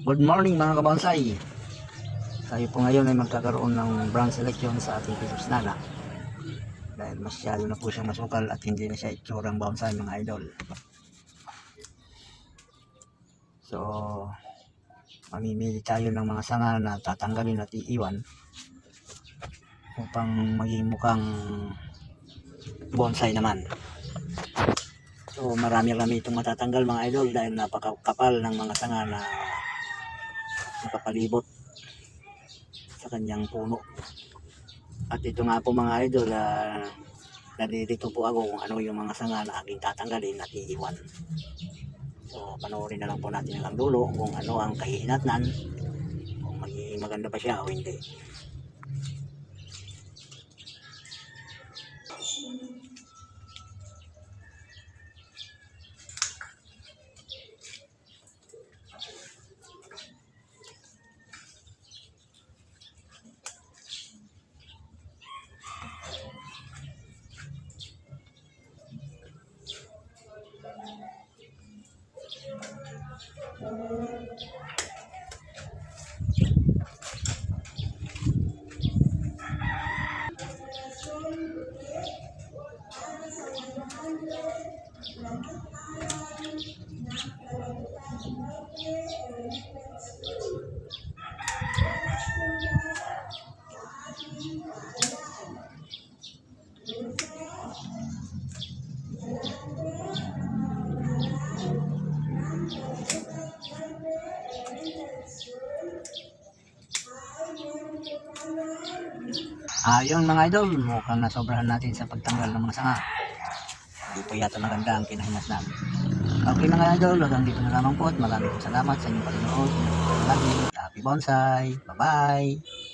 Good morning mga kabonsay. Tayo po ngayon ay magkakaroon ng branch selection sa ating Pisos Nana. Dahil masyado na po siyang masukal at hindi na siya itsurang bonsai mga idol. So, mamimili tayo ng mga sanga na tatanggalin at iiwan upang maging mukhang bonsai naman. So, marami-rami itong matatanggal mga idol dahil napakakapal ng mga sanga na nakapalibot sa kanyang puno. At ito nga po mga idol, naririto po ako kung ano yung mga sanga na aking tatanggalin at iiwan. So panoorin na lang po natin hanggang dulo kung ano ang kahihinatnan, kung magiging maganda pa siya o hindi. Yun mga idol, mukhang nasobrahan natin sa pagtanggal ng mga sanga. Hindi po yata maganda ang kinahinatnan. Okay mga idol, hanggang dito na lamang po at maraming salamat sa inyong panonood. Happy bonsai, bye bye.